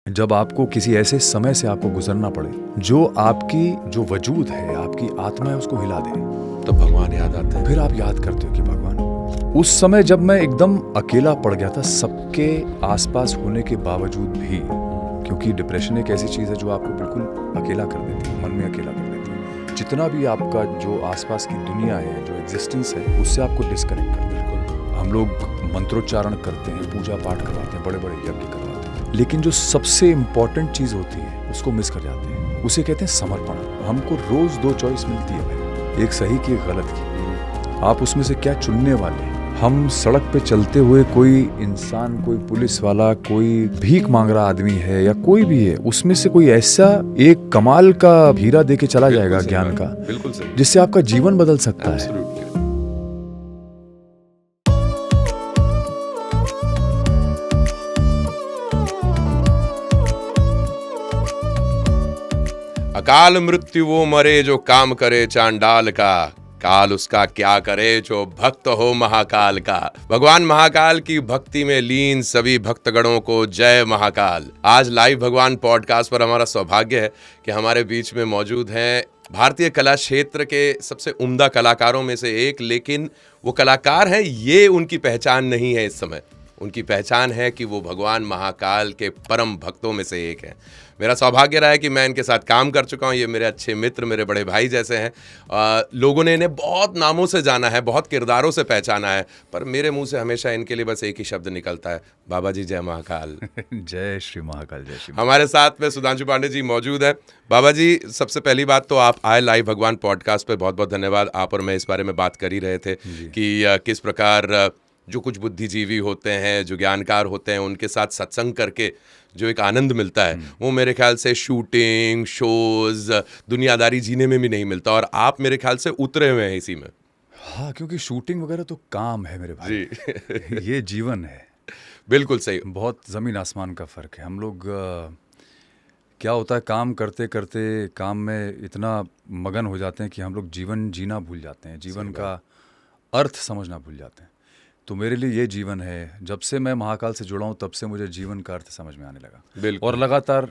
जब आपको किसी ऐसे समय से आपको गुजरना पड़े जो आपकी जो वजूद है, आपकी आत्मा है, उसको हिला दे, तो भगवान याद आते हैं। फिर आप याद करते हो कि भगवान। उस समय जब मैं एकदम अकेला पड़ गया था सबके आसपास होने के बावजूद भी, क्योंकि डिप्रेशन एक ऐसी चीज़ है जो आपको बिल्कुल अकेला कर देती है, मन में अकेला कर देती है। जितना भी आपका जो आसपास की दुनिया है, जो एग्जिस्टेंस है, उससे आपको डिस्कनेक्ट कर देती है। हम लोग मंत्रोच्चारण करते हैं, पूजा पाठ करवाते हैं, बड़े बड़े यज्ञ करवाते हैं, लेकिन जो सबसे इम्पॉर्टेंट चीज़ होती है उसको मिस कर जाते हैं। उसे कहते हैं समर्पण। हमको रोज़ दो चॉइस मिलती है भाई, एक सही की, एक गलत की। आप उसमें से क्या चुनने वाले हैं? हम सड़क पे चलते हुए कोई इंसान, कोई पुलिस वाला, कोई भीख मांग रहा आदमी है या कोई भी है, उसमें से कोई ऐसा एक कमाल का हीरा दे के चला जाएगा ज्ञान का, बिल्कुल सही, जिससे आपका जीवन बदल सकता है। एब्सोल्युटली। अकाल मृत्यु वो मरे जो काम करे चांडाल का, काल उसका क्या करे जो भक्त हो महाकाल का। भगवान महाकाल की भक्ति में लीन सभी भक्तगणों को जय महाकाल। आज लाइव भगवान पॉडकास्ट पर हमारा सौभाग्य है कि हमारे बीच में मौजूद हैं भारतीय कला क्षेत्र के सबसे उम्दा कलाकारों में से एक, लेकिन वो कलाकार हैं ये उनकी पहचान नहीं है इस समय। उनकी पहचान है कि वो भगवान महाकाल के परम भक्तों में से एक हैं। मेरा सौभाग्य रहा है कि मैं इनके साथ काम कर चुका हूँ। ये मेरे अच्छे मित्र, मेरे बड़े भाई जैसे हैं। लोगों ने इन्हें बहुत नामों से जाना है, बहुत किरदारों से पहचाना है, पर मेरे मुंह से हमेशा इनके लिए बस एक ही शब्द निकलता है, बाबा जी जय महाकाल। जय श्री महाकाल, जय श्री। हमारे साथ में सुधांशु पांडे जी मौजूद हैं। बाबा जी, सबसे पहली बात तो आप आए लाइव भगवान पॉडकास्ट पे, बहुत बहुत धन्यवाद। आप और मैं इस बारे में बात कर ही रहे थे कि किस प्रकार जो कुछ बुद्धिजीवी होते हैं, जो ज्ञानकार होते हैं, उनके साथ सत्संग करके जो एक आनंद मिलता है वो मेरे ख्याल से शूटिंग, शोज, दुनियादारी जीने में भी नहीं मिलता, और आप मेरे ख्याल से उतरे हुए हैं इसी में। हाँ, क्योंकि शूटिंग वगैरह तो काम है मेरे भाई जी। ये जीवन है। बिल्कुल सही। बहुत ज़मीन आसमान का फ़र्क है। हम लोग क्या होता है, काम करते करते काम में इतना मगन हो जाते हैं कि हम लोग जीवन जीना भूल जाते हैं, जीवन का अर्थ समझना भूल जाते हैं। तो मेरे लिए ये जीवन है। जब से मैं महाकाल से जुड़ा हूँ तब से मुझे जीवन का अर्थ समझ में आने लगा, और लगातार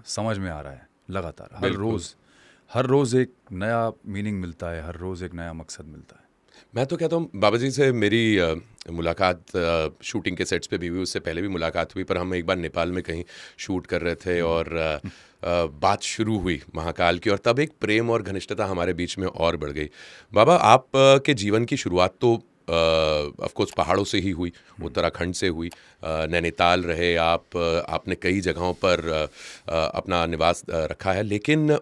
समझ में आ रहा है। लगातार हर रोज़ एक नया मीनिंग मिलता है, हर रोज़ एक नया मकसद मिलता है। मैं तो कहता हूँ बाबा जी से मेरी मुलाकात शूटिंग के सेट्स पे भी हुई, उससे पहले भी मुलाकात हुई, पर हम एक बार नेपाल में कहीं शूट कर रहे थे और बात शुरू हुई महाकाल की, और तब एक प्रेम और घनिष्ठता हमारे बीच में और बढ़ गई। बाबा, आप के जीवन की शुरुआत तो ऑफ कोर्स पहाड़ों से ही हुई, उत्तराखंड से हुई। नैनीताल रहे आप, आपने कई जगहों पर अपना निवास रखा है, लेकिन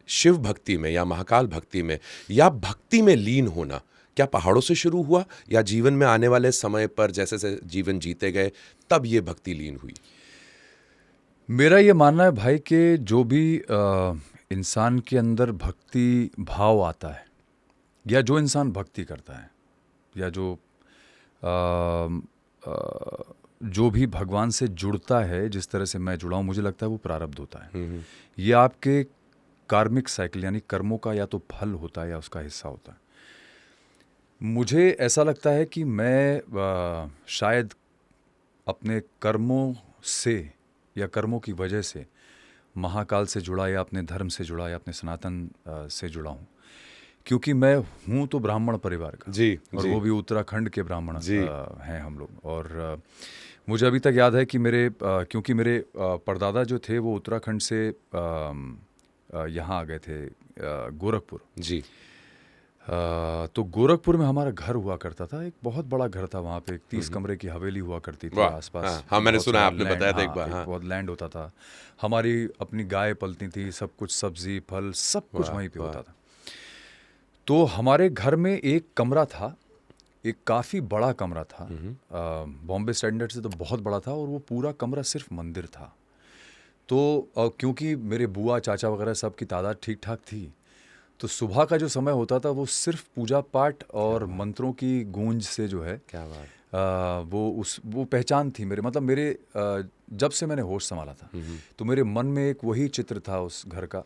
शिव भक्ति में या महाकाल भक्ति में या भक्ति में लीन होना क्या पहाड़ों से शुरू हुआ, या जीवन में आने वाले समय पर जैसे जैसे जीवन जीते गए तब ये भक्ति लीन हुई? मेरा ये मानना है भाई कि जो भी इंसान के अंदर भक्ति भाव आता है, या जो इंसान भक्ति करता है, या जो भी भगवान से जुड़ता है, जिस तरह से मैं जुड़ा हूँ, मुझे लगता है वो प्रारब्ध होता है। ये आपके कार्मिक साइकिल यानी कर्मों का या तो फल होता है या उसका हिस्सा होता है। मुझे ऐसा लगता है कि मैं शायद अपने कर्मों से या कर्मों की वजह से महाकाल से जुड़ा, या अपने धर्म से जुड़ा, या अपने सनातन से जुड़ा हूँ। क्योंकि मैं हूँ तो ब्राह्मण परिवार का, जी, और जी। वो भी उत्तराखंड के ब्राह्मण हैं हम लोग। और मुझे अभी तक याद है कि क्योंकि मेरे परदादा जो थे वो उत्तराखंड से यहाँ आ गए थे, गोरखपुर जी। तो गोरखपुर में हमारा घर हुआ करता था। एक बहुत बड़ा घर था वहाँ पे, एक 30 कमरे की हवेली हुआ करती थी आसपास। हाँ, मैंने बहुत सुना, सारा आपने लैंड, बताया था एक बार। हाँ। बहुत लैंड होता था। हमारी अपनी गाय पलती थी, सब कुछ सब्जी फल सब कुछ वहीं पे होता था। तो हमारे घर में एक कमरा था, एक काफ़ी बड़ा कमरा था, बॉम्बे स्टैंडर्ड से तो बहुत बड़ा था, और वो पूरा कमरा सिर्फ मंदिर था। तो क्योंकि मेरे बुआ चाचा वगैरह सब की तादाद ठीक ठाक थी, तो सुबह का जो समय होता था वो सिर्फ पूजा पाठ और मंत्रों की गूंज से जो है, क्या बात। वो पहचान थी मेरे, मतलब मेरे जब से मैंने होश संभाला था, तो मेरे मन में एक वही चित्र था उस घर का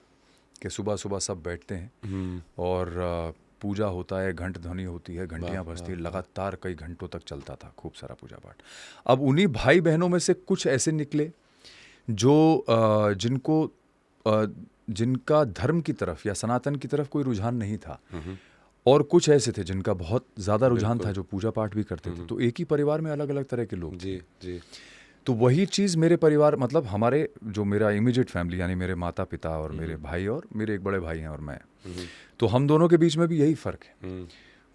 कि सुबह सुबह सब बैठते हैं और पूजा होता है, घंट ध्वनि होती है, घंटियाँ बजती है, लगातार कई घंटों तक चलता था खूब सारा पूजा पाठ। अब उन्हीं भाई बहनों में से कुछ ऐसे निकले जो जिनको जिनका धर्म की तरफ या सनातन की तरफ कोई रुझान नहीं था, और कुछ ऐसे थे जिनका बहुत ज़्यादा रुझान था, जो पूजा पाठ भी करते थे। तो एक ही परिवार में अलग अलग तरह के लोग थे। जी जी। तो वही चीज़ मेरे परिवार, मतलब हमारे जो मेरा इमीडिएट फैमिली, यानी मेरे माता पिता और मेरे भाई, और मेरे एक बड़े भाई हैं और मैं, तो हम दोनों के बीच में भी यही फ़र्क है।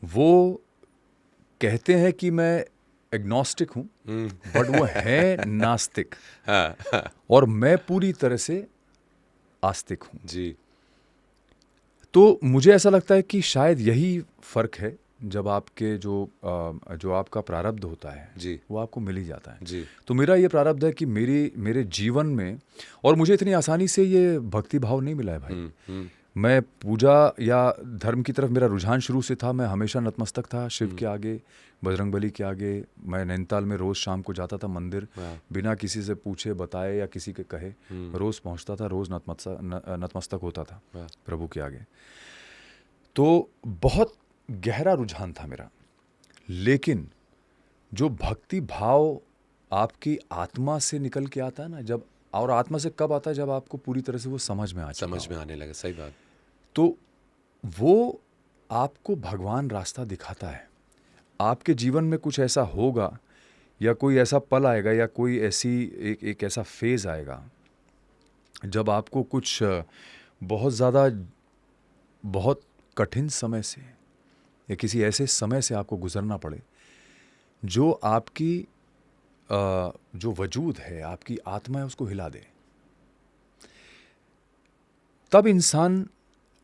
वो कहते हैं कि मैं एग्नोस्टिक हूँ, बट वो है नास्तिक, और मैं पूरी तरह से आस्तिक हूँ। जी तो मुझे ऐसा लगता है कि शायद यही फ़र्क है, जब आपके जो आपका प्रारब्ध होता है जी वो आपको मिल ही जाता है। जी। तो मेरा ये प्रारब्ध है कि मेरे जीवन में, और मुझे इतनी आसानी से ये भक्ति भाव नहीं मिला है भाई। मैं पूजा या धर्म की तरफ मेरा रुझान शुरू से था। मैं हमेशा नतमस्तक था शिव के आगे, बजरंगबली के आगे। मैं नैनीताल में रोज़ शाम को जाता था मंदिर, बिना किसी से पूछे बताए या किसी के कहे, रोज़ पहुंचता था, रोज़ नतमस्तक होता था प्रभु के आगे। तो बहुत गहरा रुझान था मेरा। लेकिन जो भक्ति भाव आपकी आत्मा से निकल के आता है ना, जब, और आत्मा से कब आता है, जब आपको पूरी तरह से वो समझ में आने लगे। सही बात। तो वो आपको भगवान रास्ता दिखाता है। आपके जीवन में कुछ ऐसा होगा, या कोई ऐसा पल आएगा, या कोई ऐसी एक ऐसा फेज आएगा, जब आपको कुछ बहुत ज़्यादा, बहुत कठिन समय से या किसी ऐसे समय से आपको गुजरना पड़े, जो आपकी जो वजूद है, आपकी आत्मा है, उसको हिला दे। तब इंसान,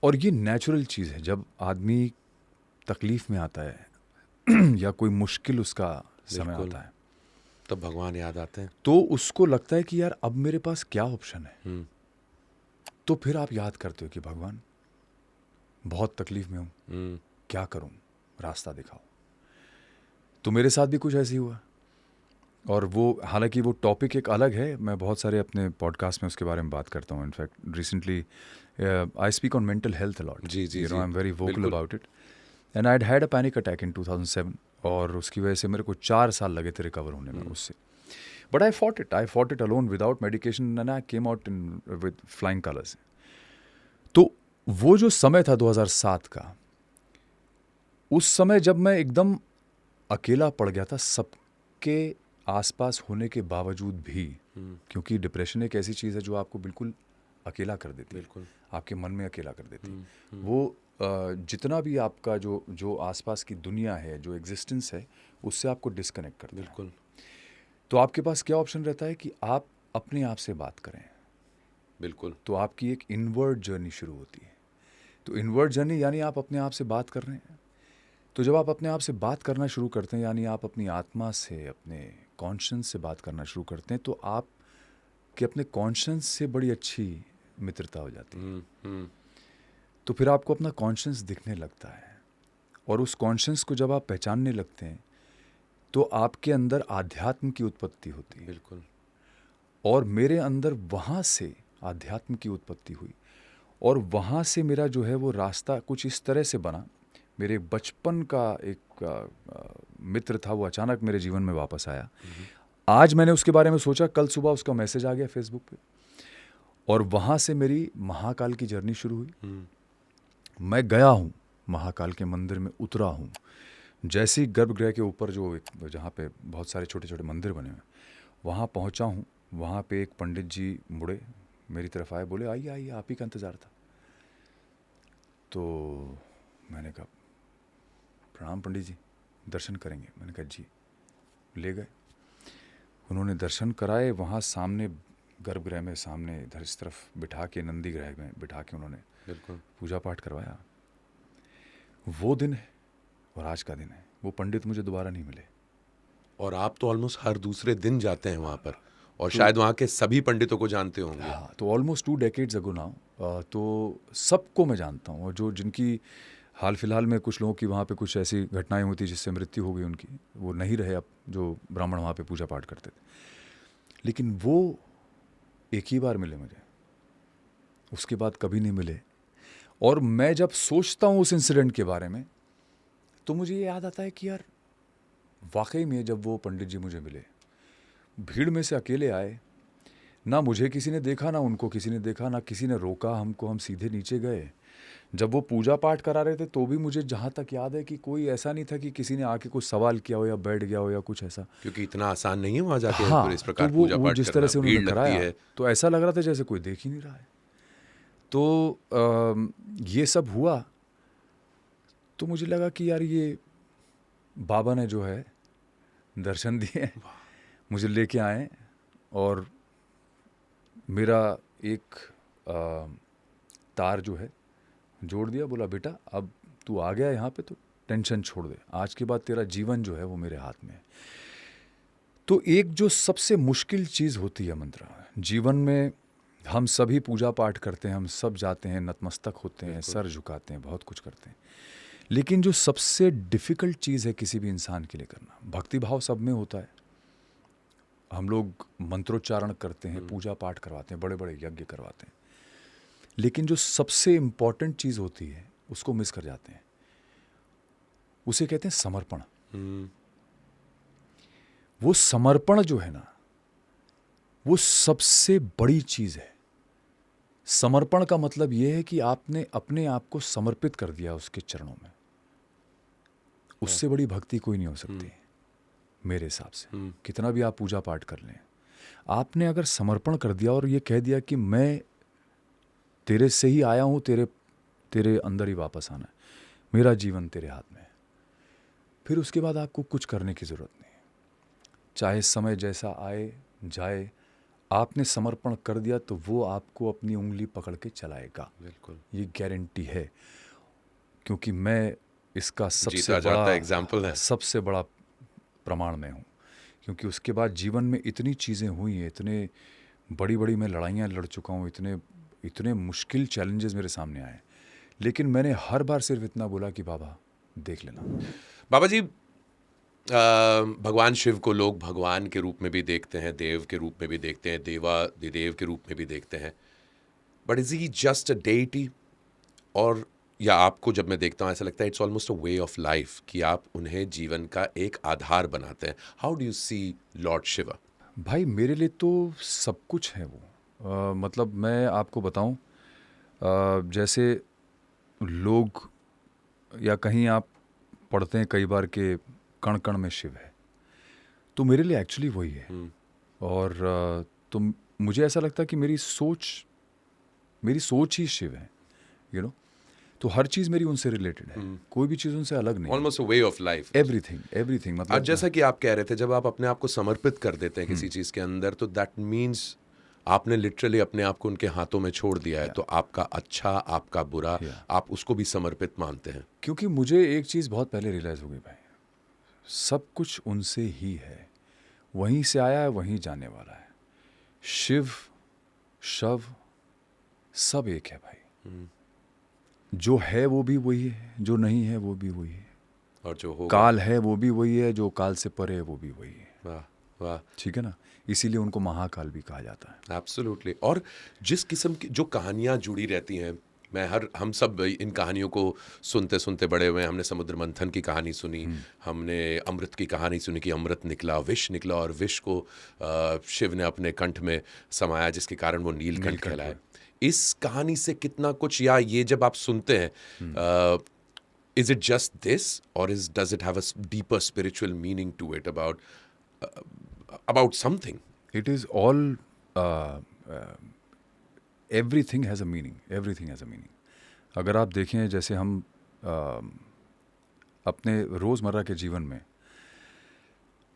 और ये नेचुरल चीज़ है, जब आदमी तकलीफ में आता है या कोई मुश्किल उसका समय आता है, तो भगवान याद आते हैं। तो उसको लगता है कि यार अब मेरे पास क्या ऑप्शन है। तो फिर आप याद करते हो कि भगवान, बहुत तकलीफ में हूँ, क्या करूँ, रास्ता दिखाओ। तो मेरे साथ भी कुछ ऐसे ही हुआ। और वो, हालांकि वो टॉपिक एक अलग है, मैं बहुत सारे अपने पॉडकास्ट में उसके बारे में बात करता हूँ। In fact recently I speak on mental health a lot. जी जी। I am very vocal about it, and I had a panic attack in 2007, और उसकी वजह से मेरे को 4 साल लगे थे रिकवर होने में उससे। But I fought it alone without medication, and I came out in with flying colours. तो वो जो समय था 2007 का, उस समय जब मैं एकदम अकेला पड़ गया था, सबके आसपास होने के बावजूद भी, क्योंकि डिप्रेशन एक ऐसी चीज़ है जो आपको बिल्कुल अकेला कर देती है, आपके मन में अकेला कर देती है। वो जितना भी आपका जो आसपास की दुनिया है, जो एग्जिस्टेंस है, उससे आपको डिस्कनेक्ट कर देता है। तो आपके पास क्या ऑप्शन रहता है कि आप अपने आप से बात करें। बिल्कुल। तो आपकी एक इनवर्ड जर्नी शुरू होती है। तो इनवर्ड जर्नी यानी आप अपने आप से बात कर रहे हैं। तो जब आप अपने आप से बात करना शुरू करते हैं, यानी आप अपनी आत्मा से, अपने कॉन्शियस से बात करना शुरू करते हैं, तो आप कि अपने कॉन्शियस से बड़ी अच्छी मित्रता हो जाती है। तो फिर आपको अपना कॉन्शियस दिखने लगता है, और उस कॉन्शियस को जब आप पहचानने लगते हैं, तो आपके अंदर आध्यात्म की उत्पत्ति होती है। बिल्कुल। और मेरे अंदर वहाँ से आध्यात्म की उत्पत्ति हुई, और वहाँ से मेरा जो है वो रास्ता कुछ इस तरह से बना। मेरे बचपन का एक मित्र था, वो अचानक मेरे जीवन में वापस आया। आज मैंने उसके बारे में सोचा, कल सुबह उसका मैसेज आ गया फेसबुक पे, और वहाँ से मेरी महाकाल की जर्नी शुरू हुई। मैं गया हूँ, महाकाल के मंदिर में उतरा हूँ। जैसे ही गर्भगृह के ऊपर जहाँ पे बहुत सारे छोटे छोटे मंदिर बने हुए, वहाँ पहुँचा हूँ। वहाँ पे एक पंडित जी मुड़े, मेरी तरफ आए, बोले आइए आइए, आप ही का इंतज़ार था। तो मैंने कहा प्रणाम पंडित जी, दर्शन करेंगे। मैंने कहा जी। ले गए, उन्होंने दर्शन कराए। वहाँ सामने गर्भगृह में सामने इधर इस तरफ बिठा के, नंदी ग्रह में बिठा के उन्होंने बिल्कुल पूजा पाठ करवाया। वो दिन है और आज का दिन है। वो पंडित मुझे दोबारा नहीं मिले। और आप तो ऑलमोस्ट हर दूसरे दिन जाते हैं वहाँ पर, और शायद वहाँ के सभी पंडितों को जानते होंगे। हाँ, तो ऑलमोस्ट 2 decades ago नाउ, तो सबको मैं जानता हूँ। और जिनकी हाल फिलहाल में कुछ लोगों की वहाँ पे कुछ ऐसी घटनाएं हुई थी जिससे मृत्यु हो गई उनकी, वो नहीं रहे अब, जो ब्राह्मण वहाँ पे पूजा पाठ करते थे। लेकिन वो एक ही बार मिले मुझे, उसके बाद कभी नहीं मिले। और मैं जब सोचता हूँ उस इंसिडेंट के बारे में, तो मुझे ये याद आता है कि यार वाकई में जब वो पंडित जी मुझे मिले, भीड़ में से अकेले आए, ना मुझे किसी ने देखा, ना उनको किसी ने देखा, ना किसी ने रोका हमको, हम सीधे नीचे गए। जब वो पूजा पाठ करा रहे थे तो भी मुझे जहाँ तक याद है कि कोई ऐसा नहीं था कि किसी ने आके कुछ सवाल किया हो या बैठ गया हो या कुछ ऐसा। क्योंकि इतना आसान नहीं है वहाँ जाके हाँ, इस तो प्रकार वो पूजा पाठ जिस करना, तरह से भीड़ उन्होंने लगती कराया है। तो ऐसा लग रहा था जैसे कोई देख ही नहीं रहा है। तो ये सब हुआ तो मुझे लगा कि यार ये बाबा ने जो है दर्शन दिए, मुझे लेके आए और मेरा एक तार जो है जोड़ दिया। बोला बेटा अब तू आ गया यहाँ पे तो टेंशन छोड़ दे, आज के बाद तेरा जीवन जो है वो मेरे हाथ में है। तो एक जो सबसे मुश्किल चीज़ होती है मंत्रा, जीवन में हम सभी पूजा पाठ करते हैं, हम सब जाते हैं, नतमस्तक होते हैं, सर झुकाते हैं, बहुत कुछ करते हैं, लेकिन जो सबसे डिफ़िकल्ट चीज़ है किसी भी इंसान के लिए करना, भक्ति भाव सब में होता है, हम लोग मंत्रोच्चारण करते हैं, पूजा पाठ करवाते हैं, बड़े बड़े यज्ञ करवाते हैं, लेकिन जो सबसे इम्पॉर्टेंट चीज़ होती है उसको मिस कर जाते हैं। उसे कहते हैं समर्पण। वो समर्पण जो है ना, वो सबसे बड़ी चीज़ है। समर्पण का मतलब ये है कि आपने अपने आप को समर्पित कर दिया उसके चरणों में। उससे बड़ी भक्ति कोई नहीं हो सकती मेरे हिसाब से। कितना भी आप पूजा पाठ कर लें, आपने अगर समर्पण कर दिया और ये कह दिया कि मैं तेरे से ही आया हूँ, तेरे अंदर ही वापस आना है, मेरा जीवन तेरे हाथ में है, फिर उसके बाद आपको कुछ करने की ज़रूरत नहीं है। चाहे समय जैसा आए जाए, आपने समर्पण कर दिया तो वो आपको अपनी उंगली पकड़ के चलाएगा। बिल्कुल, ये गारंटी है, क्योंकि मैं इसका जीता जाता एग्जाम्पल है। सबसे बड़ा प्रमाण मैं हूँ। क्योंकि उसके बाद जीवन में इतनी चीज़ें हुई हैं, इतने बड़ी बड़ी मैं लड़ाइयाँ लड़ चुका हूँ, इतने मुश्किल चैलेंजेस मेरे सामने आए, लेकिन मैंने हर बार सिर्फ इतना बोला कि बाबा देख लेना। बाबा जी, भगवान शिव को लोग भगवान के रूप में भी देखते हैं, देव के रूप में भी देखते हैं, देवाधिदेव के रूप में भी देखते हैं, but is he just a deity? और या आपको जब मैं देखता हूँ ऐसा लगता है it's almost a way of life कि आप उन्हें जीवन का एक आधार बनाते हैं। How do you see lord Shiva? भाई मेरे लिए तो सब कुछ है वो। मतलब मैं आपको बताऊं, जैसे लोग या कहीं आप पढ़ते हैं कई बार के कण कण में शिव है, तो मेरे लिए एक्चुअली वही है। और तो मुझे ऐसा लगता है कि मेरी सोच ही शिव है, यू नो। तो हर चीज़ मेरी उनसे रिलेटेड है, कोई भी चीज़ उनसे अलग नहीं। Almost a way of life, everything मतलब। आज जैसा कि आप कह रहे थे, जब आप अपने आप को समर्पित कर देते हैं किसी चीज़ के अंदर, तो दैट मीन्स आपने लिटरली अपने आप को उनके हाथों में छोड़ दिया है। तो आपका अच्छा, आपका बुरा, आप उसको भी समर्पित मानते हैं। क्योंकि मुझे एक चीज़ बहुत पहले रियलाइज़ हो गई भाई, सब कुछ उनसे ही है, वहीं से आया है, वहीं जाने वाला है। शिव शव सब एक है भाई। जो है वो भी वही है, जो नहीं है वो भी वही है, और जो होगा, काल है वो भी वही है, जो काल से परे है वो भी वही है। वाह वाह, ठीक है ना, इसीलिए उनको महाकाल भी कहा जाता है। एब्सोल्युटली। और जिस किस्म की जो कहानियाँ जुड़ी रहती हैं, हम सब इन कहानियों को सुनते सुनते बड़े हुए हैं। हमने समुद्र मंथन की कहानी सुनी, हमने अमृत की कहानी सुनी कि अमृत निकला, विष निकला, और विष को शिव ने अपने कंठ में समाया, जिसके कारण वो नीलकंठ कहलाए। इस कहानी से कितना कुछ, या ये जब आप सुनते हैं, इज इट जस्ट दिस और does it have a deeper spiritual meaning to it about something? It is all everything has a meaning. अगर आप देखें, जैसे हम अपने रोज़मर्रा के जीवन में,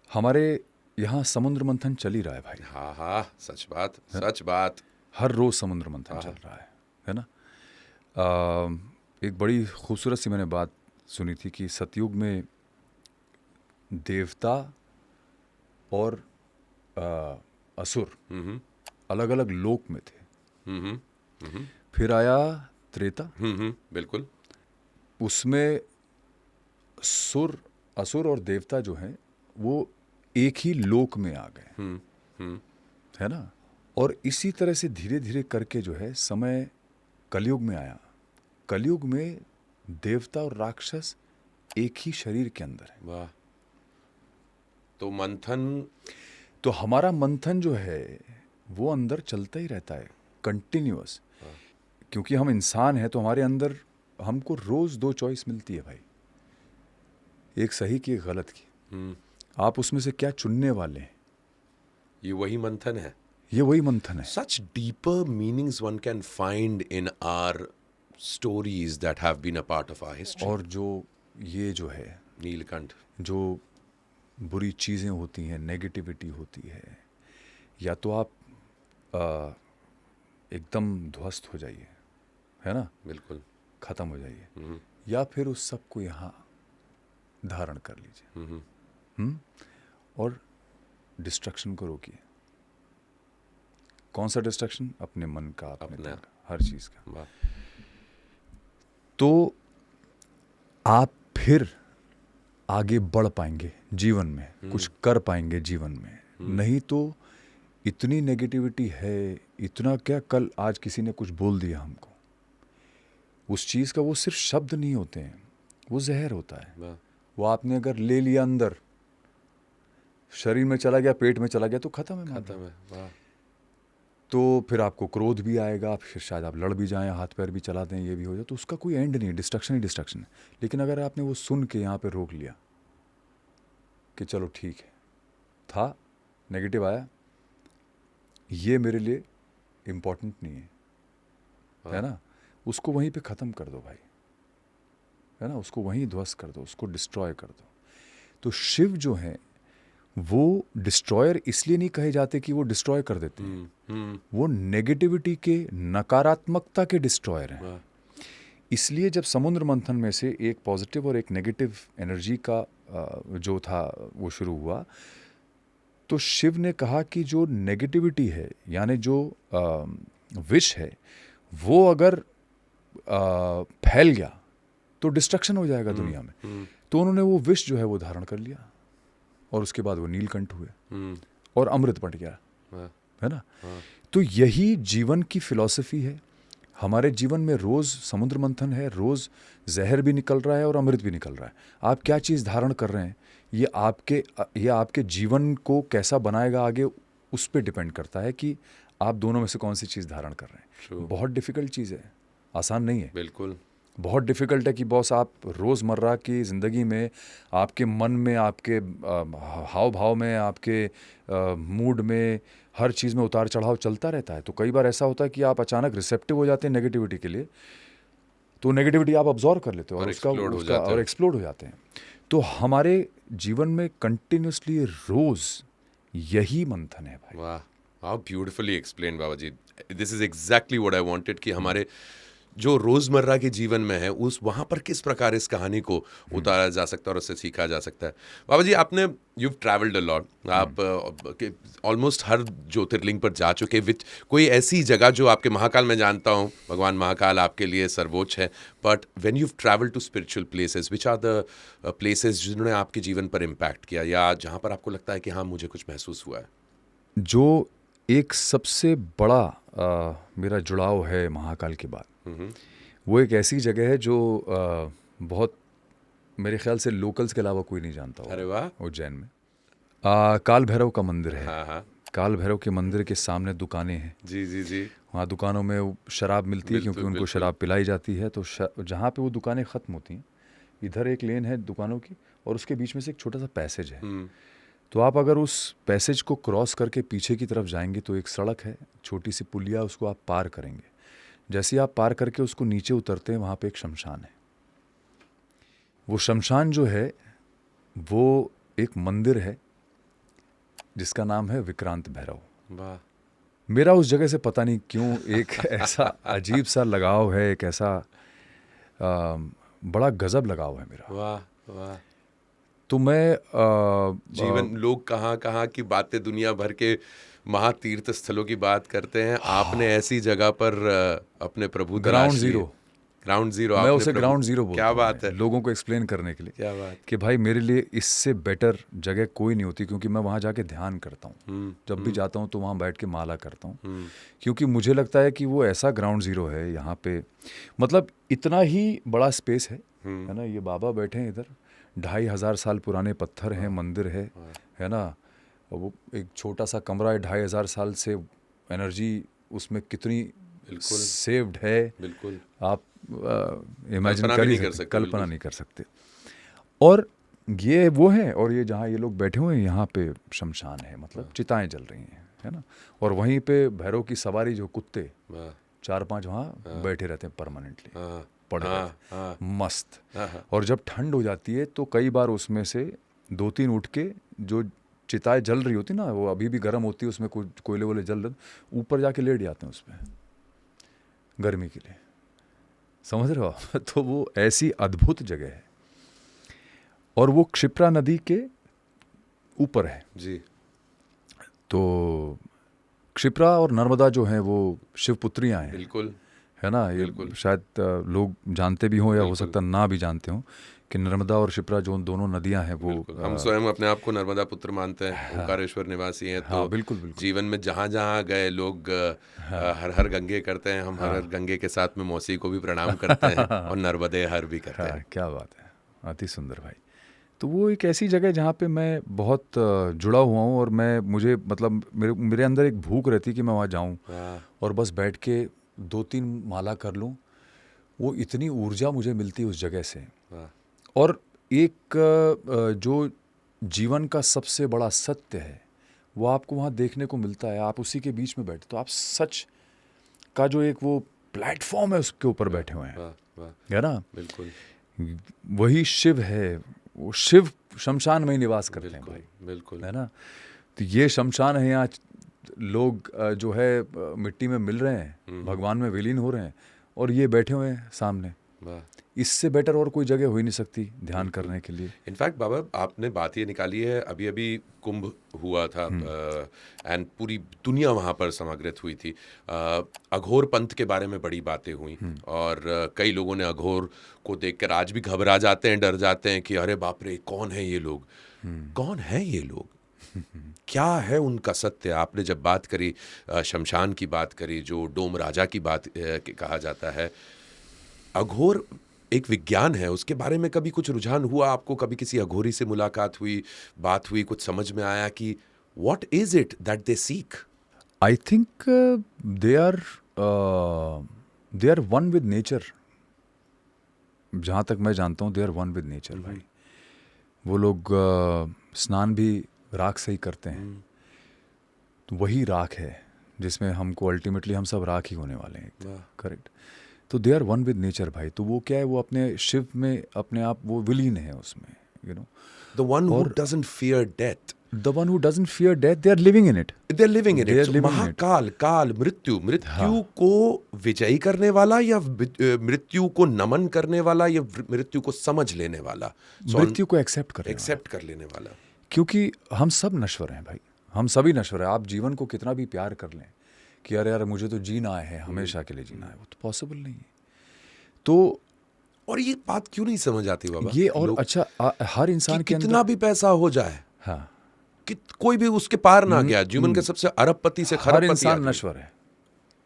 हमारे यहाँ समुद्र मंथन चल ही रहा है भाई। हाँ, सच बात। हर रोज़ समुद्र मंथन चल रहा है ना। एक बड़ी खूबसूरत सी मैंने बात सुनी थी कि सतयुग में देवता और असुर अलग अलग लोक में थे। फिर आया त्रेता, बिल्कुल। उसमें असुर और देवता जो हैं वो एक ही लोक में आ गए, है ना। और इसी तरह से धीरे धीरे करके जो है समय कलयुग में आया। कलयुग में देवता और राक्षस एक ही शरीर के अंदर है। वाह। तो मंथन, तो हमारा मंथन जो है वो अंदर चलता ही रहता है कंटिन्यूअस। क्योंकि हम इंसान हैं तो हमारे अंदर हमको रोज 2 चॉइस मिलती है भाई, एक सही की एक गलत की। आप उसमें से क्या चुनने वाले हैं, ये वही मंथन है। ये वही मंथन है। Such deeper meanings one can find in our stories that have been a part of our history. और जो ये जो है, नीलकंठ। जो बुरी चीज़ें होती हैं, नेगेटिविटी होती है, या तो आप एकदम ध्वस्त हो जाइए, है ना, बिल्कुल। ख़त्म हो जाइए, या फिर उस सब को यहाँ धारण कर लीजिए और डिस्ट्रक्शन को रोकिए। कौन सा डिस्ट्रक्शन? अपने मन का, अपने दिल का, हर चीज़ का। वाह। तो आप फिर आगे बढ़ पाएंगे जीवन में, कुछ कर पाएंगे जीवन में। नहीं तो इतनी नेगेटिविटी है, इतना क्या, कल आज किसी ने कुछ बोल दिया हमको, उस चीज़ का वो सिर्फ शब्द नहीं होते हैं, वो जहर होता है। वाह। वो आपने अगर ले लिया अंदर, शरीर में चला गया, पेट में चला गया, तो खत्म है। खत्म है। वाह। तो फिर आपको क्रोध भी आएगा, फिर शायद आप लड़ भी जाएं, हाथ पैर भी चला दें, ये भी हो जाए, तो उसका कोई एंड नहीं है, डिस्ट्रक्शन ही डिस्ट्रक्शन है। लेकिन अगर आपने वो सुन के यहाँ पे रोक लिया कि चलो ठीक है, था नेगेटिव आया, ये मेरे लिए इम्पोर्टेंट नहीं है ना, उसको वहीं पे ख़त्म कर दो भाई, है ना, उसको वहीं ध्वस्त कर दो, उसको डिस्ट्रॉय कर दो। तो शिव जो है वो डिस्ट्रॉयर इसलिए नहीं कहे जाते कि वो डिस्ट्रॉय कर देते हैं, वो नेगेटिविटी के, नकारात्मकता के डिस्ट्रॉयर हैं। इसलिए जब समुद्र मंथन में से एक पॉजिटिव और एक नेगेटिव एनर्जी का जो था वो शुरू हुआ, तो शिव ने कहा कि जो नेगेटिविटी है, यानी जो विष है, वो अगर फैल गया तो डिस्ट्रक्शन हो जाएगा दुनिया में। तो उन्होंने वो विष जो है वो धारण कर लिया, और उसके बाद वो नीलकंठ हुए और अमृत बंट गया, है ना। तो यही जीवन की फिलॉसफी है। हमारे जीवन में रोज समुद्र मंथन है, रोज जहर भी निकल रहा है और अमृत भी निकल रहा है। आप क्या चीज़ धारण कर रहे हैं, ये आपके जीवन को कैसा बनाएगा आगे, उस पर डिपेंड करता है कि आप दोनों में से कौन सी चीज़ धारण कर रहे हैं। बहुत डिफिकल्ट चीज़ है, आसान नहीं है। बिल्कुल बहुत डिफ़िकल्ट है कि बॉस आप रोज़मर्रा की ज़िंदगी में, आपके मन में, आपके हाव भाव में, आपके मूड में, हर चीज़ में उतार चढ़ाव चलता रहता है। तो कई बार ऐसा होता है कि आप अचानक रिसेप्टिव हो जाते हैं नेगेटिविटी के लिए, तो नेगेटिविटी आप अब्जॉर्व कर लेते हो और एक्सप्लोड हो जाते हैं। तो हमारे जीवन में कंटिन्यूसली रोज़ यही मंथन है भाई। वाह, how beautifully explain Baba ji. This is exactly what I wanted कि हमारे जो रोजमर्रा के जीवन में है, उस वहाँ पर किस प्रकार इस कहानी को उतारा जा सकता है और उससे सीखा जा सकता है। बाबा जी, आपने यू ट्रैवल्ड अ लॉट, आप ऑलमोस्ट हर ज्योतिर्लिंग पर जा चुके। विच कोई ऐसी जगह जो आपके, महाकाल में जानता हूँ भगवान महाकाल आपके लिए सर्वोच्च है, but when you travel to spiritual places, which are the places जिन्होंने आपके जीवन पर इम्पैक्ट किया, या जहाँ पर आपको लगता है कि हाँ मुझे कुछ महसूस हुआ है? जो एक सबसे बड़ा मेरा जुड़ाव है महाकाल के बाद, वो एक ऐसी जगह है जो बहुत, मेरे ख्याल से लोकल्स के अलावा कोई नहीं जानता होगा। अरे वाह। उज्जैन में काल भैरव का मंदिर है। हाँ हाँ। काल भैरव के मंदिर के सामने दुकानें हैं। जी जी जी। वहाँ दुकानों में शराब मिलती है, क्योंकि उनको शराब पिलाई जाती है। तो जहाँ पे वो दुकानें ख़त्म होती हैं, इधर एक लेन है दुकानों की, और उसके बीच में से एक छोटा सा पैसेज है। तो आप अगर उस पैसेज को क्रॉस करके पीछे की तरफ जाएंगे तो एक सड़क है, छोटी सी पुलिया, उसको आप पार करेंगे। जैसे आप पार करके उसको नीचे उतरते हैं, वहाँ पे एक शमशान है। वो शमशान जो है वो एक मंदिर है जिसका नाम है विक्रांत भैरव। वाह। मेरा उस जगह से पता नहीं क्यों एक ऐसा अजीब सा लगाव है, एक ऐसा बड़ा गजब लगाव है मेरा। वाह वाह। तो मैं जीवन, लोग कहाँ कहाँ की बातें, दुनिया भर के महातीर्थ स्थलों की बात करते हैं, आपने ऐसी जगह पर अपने प्रभु ग्राउंड जीरो, मैं उसे ग्राउंड जीरो बोलता हूँ। क्या बात है। लोगों को एक्सप्लेन करने के लिए, क्या बात कि भाई मेरे लिए इससे बेटर जगह कोई नहीं होती, क्योंकि मैं वहाँ जाके ध्यान करता हूँ। जब भी जाता हूँ तो वहाँ बैठ के माला करता हूँ, क्योंकि मुझे लगता है कि वो ऐसा ग्राउंड जीरो है यहाँ पे। मतलब इतना ही बड़ा स्पेस है ना। ये बाबा बैठे हैं इधर, 2500 साल पुराने पत्थर हैं, मंदिर है ना। वो एक छोटा सा कमरा है, 2500 साल से एनर्जी उसमें कितनी बिल्कुल। सेव्ड है, बिल्कुल आप इमेजिन कल्पना कर भी ही नहीं कर सकते, सकते, कल्पना बिल्कुल। नहीं कर सकते। और ये वो है, और ये जहाँ ये लोग बैठे हुए हैं यहाँ पे शमशान है, मतलब चिताएं जल रही हैं, है ना। और वहीं पे भैरव की सवारी जो कुत्ते वाह, 4-5 वहाँ बैठे रहते हैं परमानेंटली, हाँ, पड़े हाँ, रहते हाँ, हैं मस्त। हाँ, हाँ, और जब ठंड हो जाती है तो कई बार उसमें से 2-3 उठ के, जो चिताएं जल रही होती ना, वो अभी भी गर्म होती है, उसमें कोयले वोले जल रहे, ऊपर जाके लेट जाते हैं उस पर गर्मी के लिए, समझ रहे हो आप? तो वो ऐसी अद्भुत जगह है, और वो क्षिप्रा नदी के ऊपर है। जी, तो क्षिप्रा और नर्मदा जो हैं वो शिवपुत्रियां हैं, बिल्कुल, है ना। ये बिल्कुल। शायद लोग जानते भी हों या हो बिल्कुल। सकता ना भी जानते हों कि नर्मदा और क्षिप्रा जो दोनों नदियां हैं वो बिल्कुल। हम स्वयं अपने आप को नर्मदा पुत्र मानते हैं, ओंकारेश्वर निवासी हैं, हाँ तो बिल्कुल बिल्कुल, जीवन में जहाँ जहाँ गए लोग हर हर गंगे करते हैं, हम हर हर गंगे के साथ में मौसी को भी प्रणाम करते हैं और नर्मदे हर भी करते हाँ हैं। क्या बात है, अति सुंदर भाई। तो वो एक ऐसी जगह है जहाँ पे मैं बहुत जुड़ा हुआ हूँ, और मुझे मतलब मेरे अंदर एक भूख रहती है कि मैं वहाँ जाऊँ वाह, और बस बैठ के 2-3 माला कर लूँ। वो इतनी ऊर्जा मुझे मिलती है उस जगह से। वाह, और एक जो जीवन का सबसे बड़ा सत्य है वो आपको वहाँ देखने को मिलता है। आप उसी के बीच में बैठे, तो आप सच का जो एक वो प्लेटफॉर्म है उसके ऊपर बैठे हुए हैं, वाह, वाह, है ना। बिल्कुल, वही शिव है, वो शिव शमशान में ही निवास करते हैं बिल्कुल, भाई, बिल्कुल, है ना। तो ये शमशान है, यहाँ लोग जो है मिट्टी में मिल रहे हैं, भगवान में विलीन हो रहे हैं, और ये बैठे हुए हैं सामने। वाह। इससे बेटर और कोई जगह हो ही नहीं सकती ध्यान करने के लिए। इनफैक्ट बाबा, आपने बात ये निकाली है, अभी अभी कुंभ हुआ था एंड पूरी दुनिया वहाँ पर समागृत हुई थी। अघोर पंथ के बारे में बड़ी बातें हुई, और कई लोगों ने अघोर को देखकर आज भी घबरा जाते हैं, डर जाते हैं कि अरे बाप रे, कौन है ये लोग, कौन है ये लोग, क्या है उनका सत्य। आपने जब बात करी शमशान की बात करी, जो डोम राजा की बात कहा जाता है, अघोर एक विज्ञान है, उसके बारे में कभी कुछ रुझान हुआ आपको? कभी किसी अघोरी से मुलाकात हुई, बात हुई, कुछ समझ में आया कि what is it that they seek? I think they are one with nature. जहाँ तक मैं जानता हूँ they are one with nature भाई। वो लोग स्नान भी राख से ही करते हैं, तो वही राख है जिसमें हमको अल्टीमेटली हम सब राख ही होने वाले हैं, करेक्ट। तो they are one with nature भाई। तो वो क्या है, वो अपने शिव में अपने आप वो विलीन है उसमें, you know. The one who doesn't fear death, the one who doesn't fear death, they are living in it, they are living in They are it. living in it. Mahakal, काल, मृत्यु को विजयी करने वाला, या मृत्यु को नमन करने वाला, या मृत्यु को समझ लेने वाला, मृत्यु को एक्सेप्ट कर एक्सेप्ट कर लेने वाला। क्योंकि हम सब नश्वर हैं भाई, हम सभी नश्वर हैं। आप जीवन को कितना भी प्यार कर लें कि अरे यार मुझे तो जीना है, हमेशा के लिए जीना है, वो तो पॉसिबल नहीं है। तो और ये बात क्यों नहीं समझ आती बाबा ये, और अच्छा हर इंसान के कितना भी पैसा हो जाए, हाँ, कि कोई भी उसके पार ना गया, जीवन के सबसे अरबपति से हर खरबपति इंसान आदमी। नश्वर है।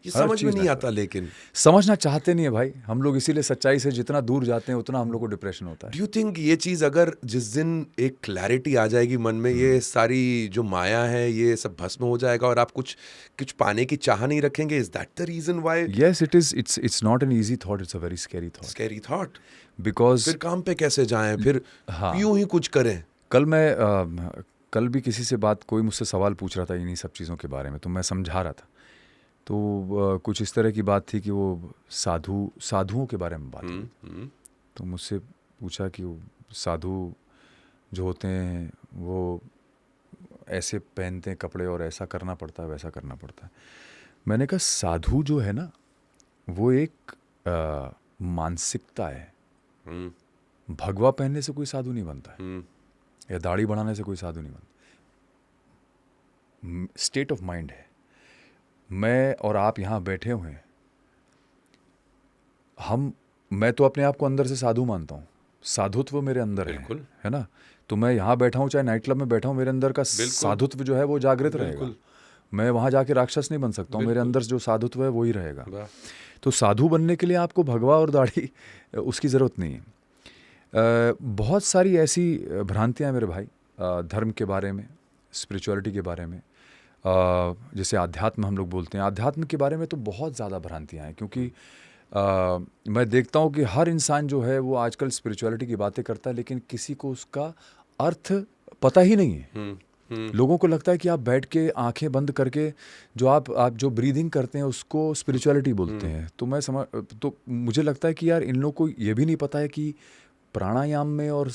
ये हर समझ में चीज़ नहीं नश्वर आता, लेकिन समझना चाहते नहीं है भाई हम लोग, इसीलिए सच्चाई से जितना दूर जाते हैं उतना हम लोग को डिप्रेशन होता है। डू यू थिंक ये चीज अगर जिस दिन एक क्लैरिटी आ जाएगी मन में, ये सारी जो माया है ये सब भस्म हो जाएगा और आप कुछ कुछ पाने की चाह नहीं रखेंगे? Is that the reason why? Yes it is, it's not an easy thought, it's a very scary thought. Scary thought. Because फिर काम पे कैसे जाएं, फिर यूं ही कुछ करें? कल भी किसी से बात, कोई मुझसे सवाल पूछ रहा था इन्हीं सब चीज़ों के बारे में, तो मैं समझा रहा था। तो कुछ इस तरह की बात थी कि वो साधुओं के बारे में बात हुई। तो मुझसे पूछा कि वो साधु जो होते हैं वो ऐसे पहनते हैं कपड़े और ऐसा करना पड़ता है, वैसा करना पड़ता है। मैंने कहा साधु जो है ना वो एक मानसिकता है। भगवा पहनने से कोई साधु नहीं बनता है, या दाढ़ी बढ़ाने से कोई साधु नहीं बनता। स्टेट ऑफ माइंड है। मैं और आप यहाँ बैठे हुए हैं, मैं तो अपने आप को अंदर से साधु मानता हूँ, साधुत्व मेरे अंदर है ना। तो मैं यहाँ बैठा हूँ, चाहे नाइट क्लब में बैठा हूँ, मेरे अंदर का साधुत्व जो है वो जागृत रहेगा। मैं वहाँ जाके राक्षस नहीं बन सकता हूँ, मेरे अंदर जो साधुत्व है वही रहेगा। तो साधु बनने के लिए आपको भगवा और दाढ़ी उसकी ज़रूरत नहीं है। बहुत सारी ऐसी भ्रांतियाँ मेरे भाई, धर्म के बारे में, स्पिरिचुअलिटी के बारे में। जैसे आध्यात्म हम लोग बोलते हैं, आध्यात्म के बारे में तो बहुत ज़्यादा भ्रांतियाँ हैं, क्योंकि मैं देखता हूँ कि हर इंसान जो है वो आजकल स्पिरिचुअलिटी की बातें करता है, लेकिन किसी को उसका अर्थ पता ही नहीं है। लोगों को लगता है कि आप बैठ के आंखें बंद करके जो आप जो ब्रीदिंग करते हैं उसको स्पिरिचुअलिटी बोलते हैं। तो मुझे लगता है कि यार इन लोगों को ये भी नहीं पता है कि प्राणायाम में और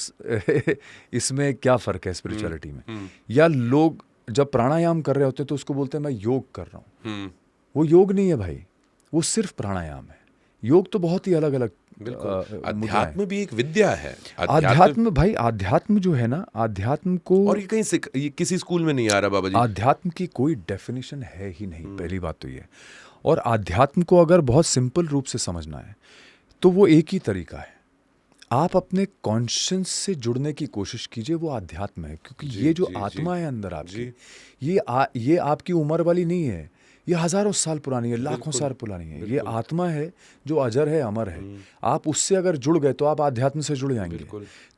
इसमें क्या फ़र्क है स्पिरिचुअलिटी में। या लोग जब प्राणायाम कर रहे होते हैं तो उसको बोलते हैं मैं योग कर रहा हूँ। वो योग नहीं है भाई, वो सिर्फ प्राणायाम है। योग तो बहुत ही अलग अलग। अध्यात्म भी एक विद्या है। आध्यात्म भाई, आध्यात्म जो है ना, आध्यात्म को, और ये कहीं से ये किसी स्कूल में नहीं आ रहा बाबा जी। आध्यात्म की कोई डेफिनेशन है ही नहीं, पहली बात तो ये। और आध्यात्म को अगर बहुत सिंपल रूप से समझना है तो वो एक ही तरीका है, आप अपने कॉन्शियस से जुड़ने की कोशिश कीजिए, वो आध्यात्म है। क्योंकि ये जो आत्मा है अंदर आपकी, ये आपकी उम्र वाली नहीं है, ये हजारों साल पुरानी है, लाखों साल पुरानी है। ये आत्मा है जो अजर है, अमर है। आप उससे अगर जुड़ गए तो आप आध्यात्म से जुड़ जाएंगे।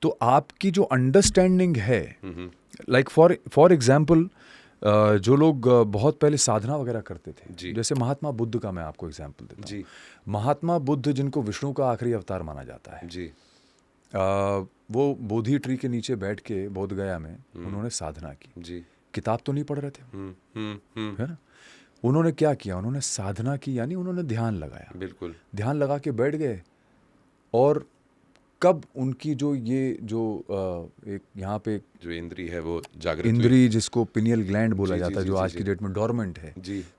तो आपकी जो अंडरस्टैंडिंग है, लाइक फॉर एग्जाम्पल, जो लोग बहुत पहले साधना वगैरह करते थे, जैसे महात्मा बुद्ध का मैं आपको एग्जाम्पल देता हूँ। महात्मा बुद्ध, जिनको विष्णु का आखिरी अवतार माना जाता है, वो बोधि ट्री के नीचे बैठ के बोध गया में उन्होंने साधना की। किताब तो नहीं पढ़ रहे थे, है ना। उन्होंने क्या किया, उन्होंने साधना की, यानी उन्होंने ध्यान लगाया। बिल्कुल ध्यान लगा के बैठ गए। और कब उनकी जो एक यहाँ पे जो इंद्री है वो जागृत, इंद्री जिसको पिनियल ग्लैंड बोला जाता है, जो आज की डेट में डोरमेंट है,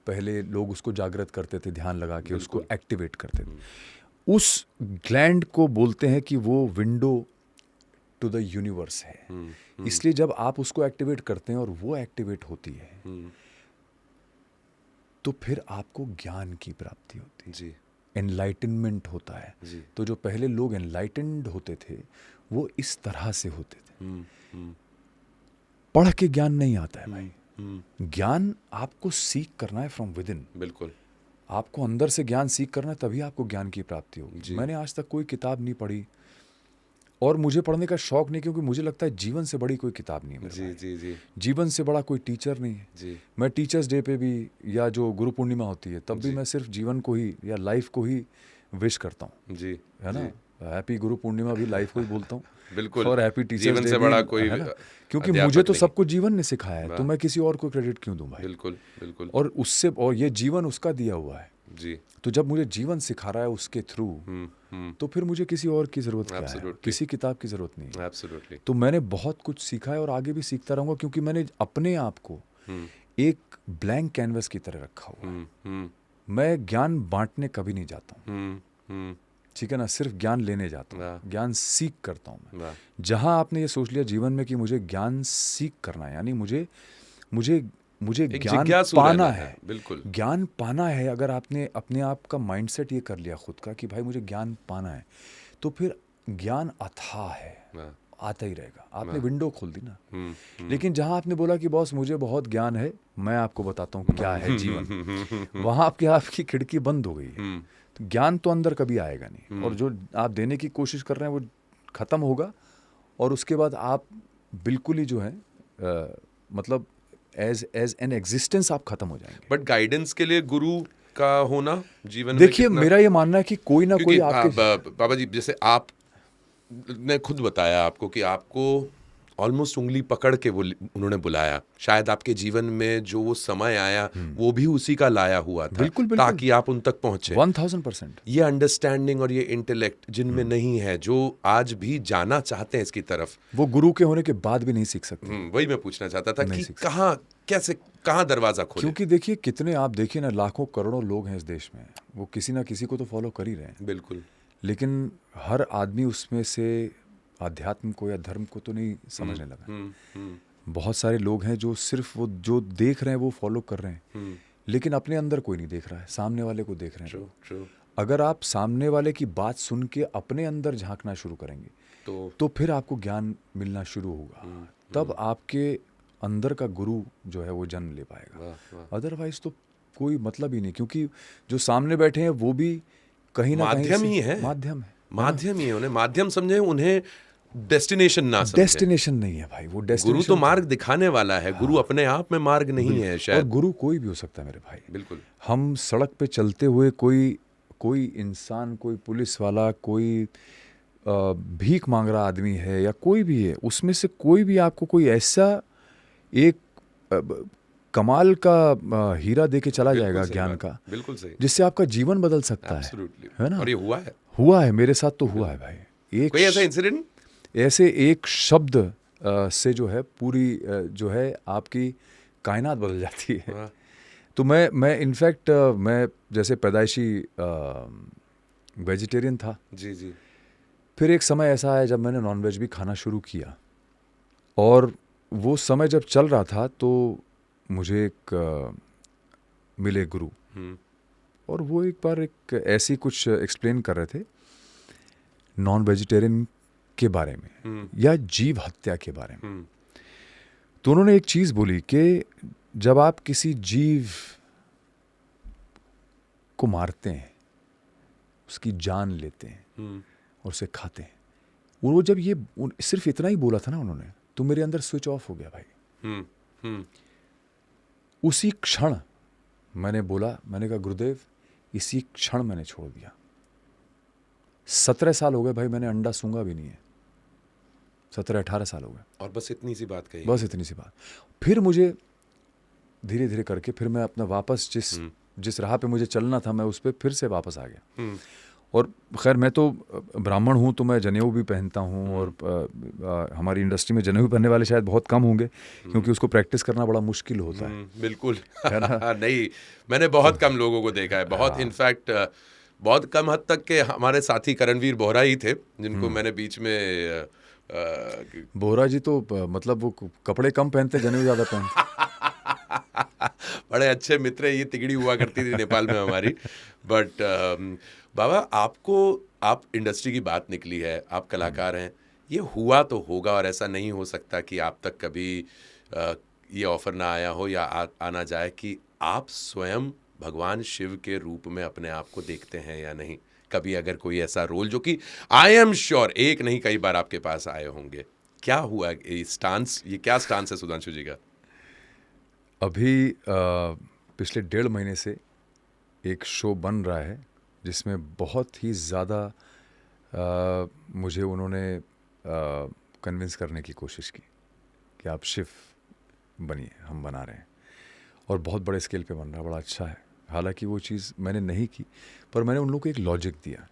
पहले लोग उसको जागृत करते थे, ध्यान लगा के उसको एक्टिवेट करते थे। उस ग्लैंड को बोलते हैं कि वो विंडो टू द यूनिवर्स है। इसलिए जब आप उसको एक्टिवेट करते हैं और वो एक्टिवेट होती है तो फिर आपको ज्ञान की प्राप्ति होती है, एनलाइटनमेंट होता है। तो जो पहले लोग एनलाइटेंड होते थे वो इस तरह से होते थे। पढ़ के ज्ञान नहीं आता है भाई, ज्ञान आपको सीख करना है फ्रॉम विद इन। बिल्कुल, आपको अंदर से ज्ञान सीख करना है, तभी आपको ज्ञान की प्राप्ति होगी। मैंने आज तक कोई किताब नहीं पढ़ी, और मुझे पढ़ने का शौक नहीं, क्योंकि मुझे लगता है जीवन से बड़ी कोई किताब नहीं है। जीवन से बड़ा कोई टीचर नहीं है। मैं टीचर्स डे पे भी, या जो गुरु पूर्णिमा होती है, तब भी मैं सिर्फ जीवन को ही या लाइफ को ही विश करता हूँ, है ना। हैप्पी गुरु पूर्णिमा भी लाइफ को ही बोलता हूँ। बिल्कुल। और हैप्पी टीचर्स डे से बड़ा कोई, क्योंकि मुझे तो सब कुछ जीवन ने सिखाया है, तो मैं किसी और को क्रेडिट क्यों दूं भाई। बिल्कुल। और ये जीवन उसका दिया हुआ है जी। तो जब मुझे जीवन सिखा रहा है उसके थ्रू, तो फिर मुझे किसी और की जरूरत क्या है, किसी किताब की जरूरत नहीं है। तो मैंने बहुत कुछ सीखा है और आगे भी सीखता रहूंगा, क्योंकि मैंने अपने आप को एक ब्लैंक कैनवस की तरह रखा हुआ। मैं ज्ञान बांटने कभी नहीं जाता हूँ, ठीक है ना, सिर्फ ज्ञान लेने जाता हूँ, ज्ञान सीख करता हूँ मैं। जहाँ आपने ये सोच लिया जीवन में कि मुझे ज्ञान सीख करना है, यानी मुझे ज्ञान पाना है, बिल्कुल ज्ञान पाना है। अगर आपने अपने आप का माइंडसेट ये कर लिया खुद का कि भाई मुझे ज्ञान पाना है, तो फिर ज्ञान अथाह है, आता ही रहेगा। आपने विंडो खोल दी ना। लेकिन जहां आपने बोला कि बॉस मुझे बहुत ज्ञान है, मैं आपको बताता हूँ क्या है जीवन, वहां आपकी खिड़की बंद हो गई है। तो ज्ञान तो अंदर कभी आएगा नहीं, और जो आप देने की कोशिश कर रहे हैं वो खत्म होगा, और उसके बाद आप बिल्कुल ही जो है मतलब एज एन एग्जिस्टेंस आप खत्म हो जाएंगे। बट गाइडेंस के लिए गुरु का होना जीवन में, देखिए मेरा ये मानना है कि कोई ना कोई आपके बाबा जी, जैसे आप ने खुद बताया आपको कि आपको ऑलमोस्ट उंगली पकड़ के वो उन्होंने बुलाया, शायद आपके जीवन में जो वो समय आया वो भी उसी का लाया हुआ था। बिल्कुल। ताकि आप उन तक पहुंचे। 1000%। ये अंडरस्टैंडिंग और ये इंटेलेक्ट जिनमें नहीं है, जो आज भी जाना चाहते हैं इसकी तरफ, वो गुरु के होने के बाद भी नहीं सीख सकते। वही मैं पूछना चाहता था कि कहाँ दरवाजा खोले। क्योंकि देखिए कितने, आप देखिए ना, लाखों करोड़ों लोग हैं इस देश में, वो किसी ना किसी को तो फॉलो कर ही रहे हैं। बिल्कुल। लेकिन हर आदमी उसमें से आध्यात्म को या धर्म को तो नहीं समझने लगा। बहुत सारे लोग हैं जो सिर्फ वो जो देख रहे हैं वो फॉलो कर रहे हैं, लेकिन अपने अंदर कोई नहीं देख रहा है, सामने वाले को देख रहे हैं। अगर आप सामने वाले की बात सुन के अपने अंदर झांकना शुरू करेंगे तो फिर आपको ज्ञान मिलना शुरू होगा। तब आपके अंदर का गुरु जो है वो जन्म ले पाएगा। अदरवाइज तो कोई मतलब ही नहीं, क्योंकि जो सामने बैठे हैं वो भी कहीं ना कहीं माध्यम ही है। माध्यम है, माध्यम ही है। उन्हें माध्यम समझे, उन्हें डेस्टिनेशन ना समझे। डेस्टिनेशन नहीं है भाई, वो गुरु डेस्टिनेशन तो मार्ग दिखाने वाला है, गुरु अपने आप में मार्ग नहीं है और शायद। गुरु कोई भी हो सकता है मेरे भाई। बिल्कुल। हम सड़क पे चलते हुए कोई इंसान, कोई पुलिस वाला, कोई भीख मांग रहा आदमी है या कोई भी है, उसमें से कोई भी आपको कोई ऐसा एक कमाल का हीरा दे के चला जाएगा ज्ञान का, बिल्कुल सही, जिससे आपका जीवन बदल सकता Absolutely. है ना। और ये हुआ है मेरे साथ, तो हुआ है भाई। कोई ऐसा इंसिडेंट? ऐसे एक शब्द से जो है पूरी जो है आपकी कायनात बदल जाती है। तो मैं इनफैक्ट मैं जैसे पैदाइशी वेजिटेरियन था जी जी। फिर एक समय ऐसा आया जब मैंने नॉनवेज भी खाना शुरू किया, और वो समय जब चल रहा था तो मुझे एक मिले गुरु, और वो एक बार एक ऐसी कुछ एक्सप्लेन कर रहे थे नॉन वेजिटेरियन के बारे में या जीव हत्या के बारे में। तो उन्होंने एक चीज़ बोली कि जब आप किसी जीव को मारते हैं, उसकी जान लेते हैं और उसे खाते हैं, वो जब ये सिर्फ इतना ही बोला था ना उन्होंने, तो मेरे अंदर स्विच ऑफ हो गया भाई। उसी क्षण मैंने बोला, मैंने कहा गुरुदेव, इसी क्षण मैंने छोड़ दिया। 17 साल हो गए भाई, मैंने अंडा सूंघा भी नहीं है। 17-18 साल हो गए, और बस इतनी सी बात कही। बस इतनी सी बात। फिर मुझे धीरे धीरे करके फिर मैं अपना वापस जिस राह पे मुझे चलना था, मैं उस पर फिर से वापस आ गया। और खैर मैं तो ब्राह्मण हूँ, तो मैं जनेऊ भी पहनता हूँ, और हमारी इंडस्ट्री में जनेऊ पहनने वाले शायद बहुत कम होंगे, क्योंकि उसको प्रैक्टिस करना बड़ा मुश्किल होता है। बिल्कुल नहीं, मैंने बहुत कम लोगों को देखा है, बहुत इनफैक्ट बहुत कम हद तक के हमारे साथी करणवीर बोहरा ही थे जिनको मैंने बीच में बोहरा जी तो मतलब वो कपड़े कम पहनते, जनेऊ ज़्यादा पहनते। बड़े अच्छे मित्र, ये तिगड़ी हुआ करती थी नेपाल में हमारी। बट बाबा, आप इंडस्ट्री की बात निकली है, आप कलाकार हैं, ये हुआ तो होगा, और ऐसा नहीं हो सकता कि आप तक कभी ये ऑफर ना आया हो या आना जाए कि आप स्वयं भगवान शिव के रूप में अपने आप को देखते हैं या नहीं। कभी अगर कोई ऐसा रोल जो कि आई एम श्योर एक नहीं कई बार आपके पास आए होंगे, क्या हुआ ये स्टांस, ये क्या स्टांस है सुधांशु जी का? अभी पिछले 1.5 महीने से एक शो बन रहा है जिसमें बहुत ही ज़्यादा मुझे उन्होंने कन्विंस करने की कोशिश की कि आप शिव बनिए, हम बना रहे हैं, और बहुत बड़े स्केल पे बन रहा है, बड़ा अच्छा है। हालांकि वो चीज़ मैंने नहीं की, पर मैंने उन लोगों को एक लॉजिक दिया।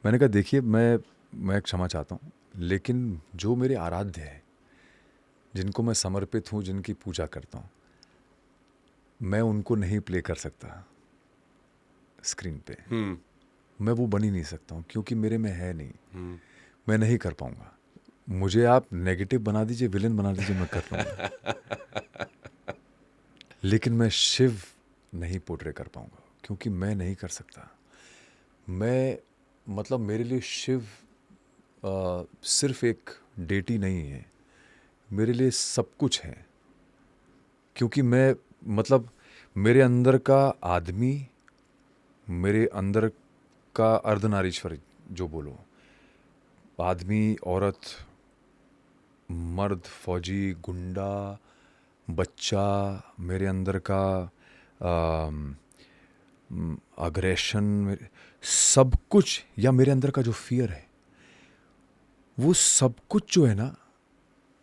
मैंने कहा देखिए, मैं क्षमा चाहता हूँ, लेकिन जो मेरे आराध्य है, जिनको मैं समर्पित हूँ, जिनकी पूजा करता हूँ, मैं उनको नहीं प्ले कर सकता स्क्रीन पे। मैं वो बन ही नहीं सकता हूँ, क्योंकि मेरे में है नहीं। मैं नहीं कर पाऊंगा। मुझे आप नेगेटिव बना दीजिए, विलेन बना दीजिए, मैं कर लूँगा, लेकिन मैं शिव नहीं पोर्ट्रे कर पाऊंगा, क्योंकि मैं नहीं कर सकता। मैं मतलब मेरे लिए शिव सिर्फ एक डेटी नहीं है, मेरे लिए सब कुछ है। क्योंकि मैं मतलब मेरे अंदर का आदमी, मेरे अंदर का अर्धनारीश्वर जो बोलो, आदमी, औरत, मर्द, फौजी, गुंडा, बच्चा, मेरे अंदर का अग्रेशन, सब कुछ, या मेरे अंदर का जो फियर है, वो सब कुछ जो है ना,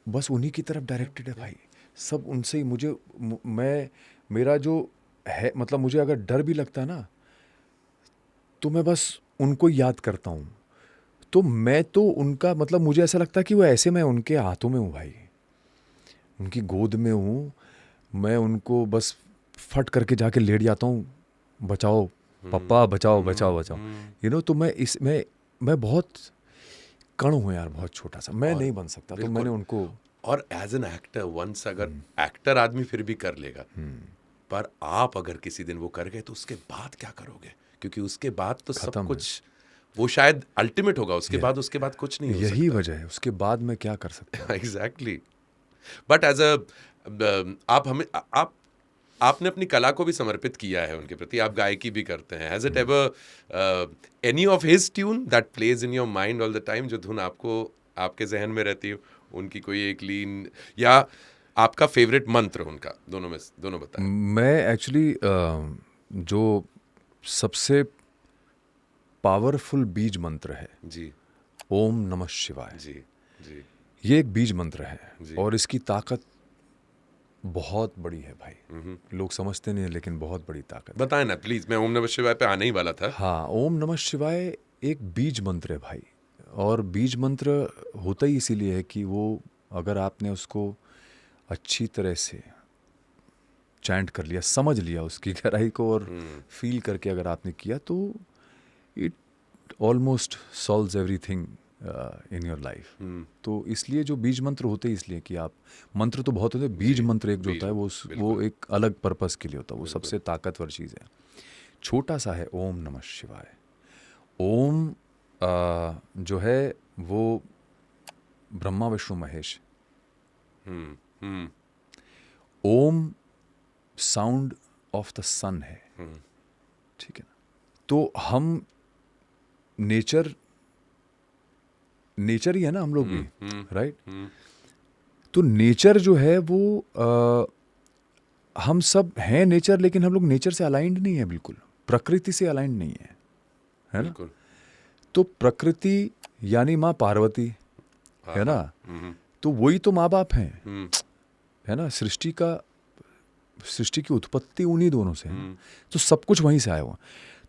बस उन्हीं की तरफ डायरेक्टेड है भाई। सब उनसे ही मेरा जो है, मतलब मुझे अगर डर भी लगता है ना, तो मैं बस उनको याद करता हूँ। तो मैं तो उनका मतलब मुझे ऐसा लगता है कि वो ऐसे मैं उनके हाथों में हूँ भाई, उनकी गोद में हूँ। मैं उनको बस फट करके जाके लेट जाता हूँ, बचाओ पप्पा, बचाओ बचाओ बचाओ। तो मैं बहुत कण हूँ यार, बहुत छोटा सा, मैं नहीं बन सकता। तो मैंने उनको, और एज एन एक्टर वंस, अगर एक्टर आदमी फिर भी कर लेगा, पर आप अगर किसी दिन वो कर गए तो उसके बाद क्या करोगे? क्योंकि उसके बाद तो सब कुछ वो शायद अल्टीमेट होगा, उसके बाद कुछ नहीं हो सकता। यही वजह है, उसके बाद मैं क्या कर सकता हूँ। एग्जैक्टली। बट एज आपने अपनी कला को भी समर्पित किया है उनके प्रति, आप गायकी भी करते हैं। Has it ever any of his tune that plays in your mind all the time, जो धुन आपको आपके जहन में रहती हो, उनकी कोई एक लीन या आपका फेवरेट मंत्र उनका, दोनों बताएं। मैं एक्चुअली जो सबसे पावरफुल बीज मंत्र है, जी ओम नमः शिवाय, जी जी ये एक बीज मंत्र है जी। और इसकी ताकत बहुत बड़ी है भाई। लोग समझते नहीं है लेकिन बहुत बड़ी ताकत है। बताएं ना प्लीज, मैं ओम नमः शिवाय पे आने ही वाला था। हाँ, ओम नमः शिवाय एक बीज मंत्र है भाई, और बीज मंत्र होता ही इसीलिए है कि वो अगर आपने उसको अच्छी तरह से चैंट कर लिया, समझ लिया उसकी गहराई को और फील करके अगर आपने किया, तो it almost solves everything in your life. तो इसलिए जो बीज मंत्र होते हैं, इसलिए कि आप, मंत्र तो बहुत होते हैं, बीज मंत्र एक जो होता है वो एक अलग पर्पस के लिए होता है, वो सबसे ताकतवर चीज़ है। छोटा सा है ओम नमः शिवाय। ओम जो है वो ब्रह्मा विष्णु महेश। ओम साउंड ऑफ द सन है, ठीक है ना। तो हम नेचर ही है ना, हम लोग भी, राइट। तो नेचर जो है वो हम सब हैं नेचर, लेकिन हम लोग नेचर से अलाइंड नहीं है, बिल्कुल प्रकृति से अलाइंड नहीं है ना। तो प्रकृति यानी माँ पार्वती है ना, तो वही तो माँ बाप हैं, है ना। सृष्टि की उत्पत्ति उन्हीं दोनों से है, तो सब कुछ वहीं से आया हुआ।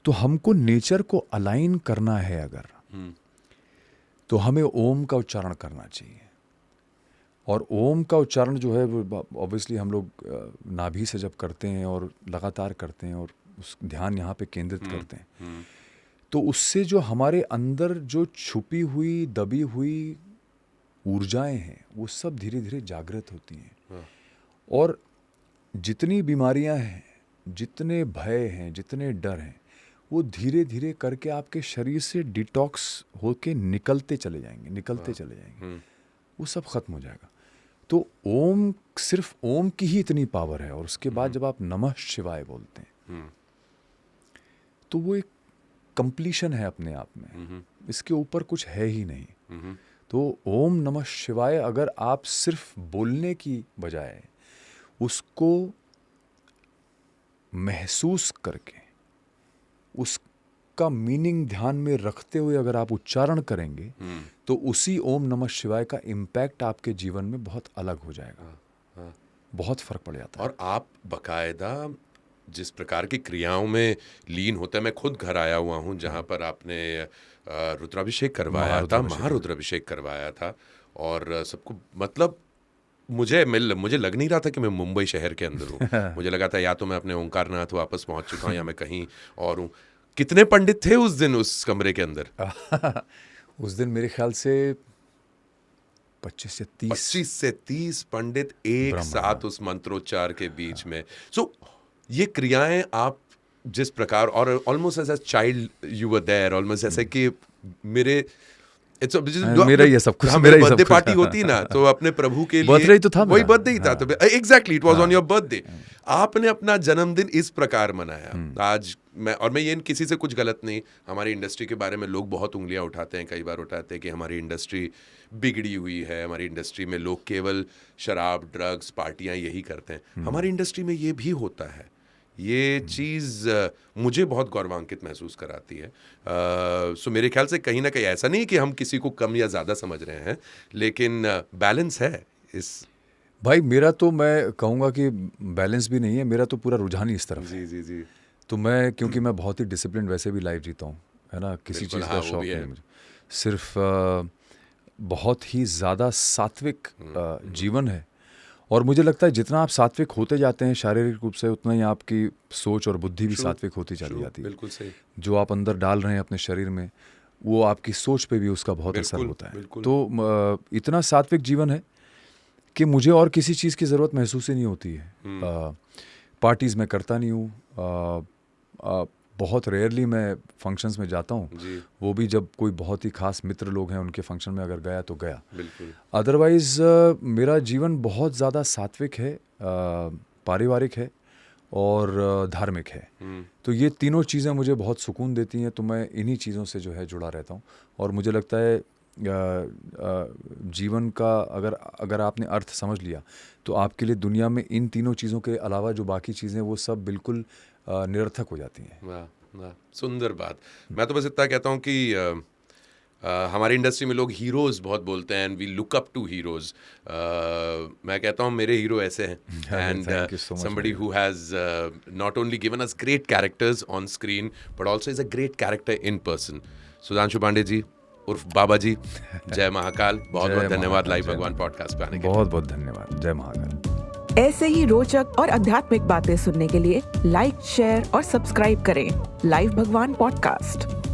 तो हमको नेचर को अलाइन करना है अगर, तो हमें ओम का उच्चारण करना चाहिए। और ओम का उच्चारण जो है वो ऑब्वियसली हम लोग नाभि से जब करते हैं और लगातार करते हैं और उस ध्यान यहाँ पे केंद्रित करते हैं, तो उससे जो हमारे अंदर जो छुपी हुई दबी हुई ऊर्जाएं हैं वो सब धीरे धीरे जागृत होती हैं। और जितनी बीमारियां हैं, जितने भय हैं, जितने डर हैं, वो धीरे धीरे करके आपके शरीर से डिटॉक्स होके निकलते चले जाएंगे, वो सब खत्म हो जाएगा। तो ओम, सिर्फ ओम की ही इतनी पावर है। और उसके बाद जब आप नमः शिवाय बोलते हैं, तो वो एक कंप्लीशन है अपने आप में, इसके ऊपर कुछ है ही नहीं। तो ओम नमः शिवाय अगर आप सिर्फ बोलने की बजाय उसको महसूस करके, उसका मीनिंग ध्यान में रखते हुए अगर आप उच्चारण करेंगे, तो उसी ओम नमः शिवाय का इम्पैक्ट आपके जीवन में बहुत अलग हो जाएगा, बहुत फर्क पड़ जाता है। और आप बकायदा जिस प्रकार की क्रियाओं में लीन होता है, मैं खुद घर आया हुआ हूँ जहाँ पर आपने रुद्राभिषेक करवाया था, महारुद्राभिषेक करवाया था, और सबको, मतलब मुझे लग नहीं रहा था कि मैं मुंबई शहर के अंदर हूँ। मुझे लगा था या तो मैं अपने ओंकारनाथ वापस पहुंच चुका हूँ या मैं कहीं और हूँ। कितने पंडित थे उस दिन उस कमरे के अंदर? उस दिन मेरे ख्याल से 25 से 30 पंडित एक साथ उस मंत्रोच्चार के बीच में। सो ये क्रियाएं आप जिस प्रकार, और almost as a child you were there, almost ऐसे कि मेरे मेरा ये सब कुछ, मेरा बर्थडे पार्टी होती ना, तो अपने प्रभु के लिए बर्थडे तो था, वही बर्थडे ही था। तो exactly it was on your birthday. आपने अपना जन्मदिन इस प्रकार मनाया। आज मैं ये किसी से कुछ गलत नहीं, हमारी इंडस्ट्री के बारे में लोग बहुत उंगलियां उठाते हैं, कई बार उठाते हैं कि हमारी इंडस्ट्री बिगड़ी हुई है, हमारी इंडस्ट्री में लोग केवल शराब, ड्रग्स, पार्टियां यही करते हैं। हमारी इंडस्ट्री में ये भी होता है। ये चीज़ मुझे बहुत गौरवान्वित महसूस कराती है। सो मेरे ख्याल से कहीं ना कहीं ऐसा नहीं कि हम किसी को कम या ज़्यादा समझ रहे हैं, लेकिन बैलेंस है इस। भाई मेरा तो, मैं कहूँगा कि बैलेंस भी नहीं है, मेरा तो पूरा रुझान ही इस तरफ है। जी। तो मैं, क्योंकि मैं बहुत ही डिसिप्लिन वैसे भी लाइफ जीता हूँ, है ना, किसी चीज़ का शौक नहीं मुझे, सिर्फ बहुत ही ज़्यादा सात्विक जीवन है। और मुझे लगता है जितना आप सात्विक होते जाते हैं शारीरिक रूप से, उतना ही आपकी सोच और बुद्धि भी सात्विक होती चली जाती है। बिल्कुल सही। जो आप अंदर डाल रहे हैं अपने शरीर में, वो आपकी सोच पे भी उसका बहुत असर होता है। तो इतना सात्विक जीवन है कि मुझे और किसी चीज़ की ज़रूरत महसूस ही नहीं होती है। पार्टीज़ में करता नहीं हूँ, बहुत रेयरली मैं फंक्शंस में जाता हूँ, वो भी जब कोई बहुत ही खास मित्र लोग हैं उनके फंक्शन में अगर गया तो गया। अदरवाइज़ मेरा जीवन बहुत ज़्यादा सात्विक है, पारिवारिक है और धार्मिक है। तो ये तीनों चीज़ें मुझे बहुत सुकून देती हैं, तो मैं इन्हीं चीज़ों से जो है जुड़ा रहता हूँ। और मुझे लगता है जीवन का अगर आपने अर्थ समझ लिया तो आपके लिए दुनिया में इन तीनों चीज़ों के अलावा जो बाकी चीज़ें वो सब बिल्कुल निरर्थक हो जाती हैं। वाह वाह, सुंदर बात। मैं तो बस इतना कहता हूँ कि हमारी इंडस्ट्री में लोग हीरोज़ बहुत बोलते हैं, and we look up to heroes. मैं कहता हूँ मेरे हीरो ऐसे हैं, and Thank you so much, somebody man. who has not only given us great characters on screen but also is a great character in person. Sudhanshu Pandey ji उर्फ बाबा जी, जय महाकाल। बहुत बहुत जय धन्यवाद महाकाल, लाइव जय भगवान पॉडकास्ट पे आने के लिए। बहुत बहुत धन्यवाद। जय महाकाल। ऐसे ही रोचक और आध्यात्मिक बातें सुनने के लिए लाइक, शेयर और सब्सक्राइब करें लाइव भगवान पॉडकास्ट।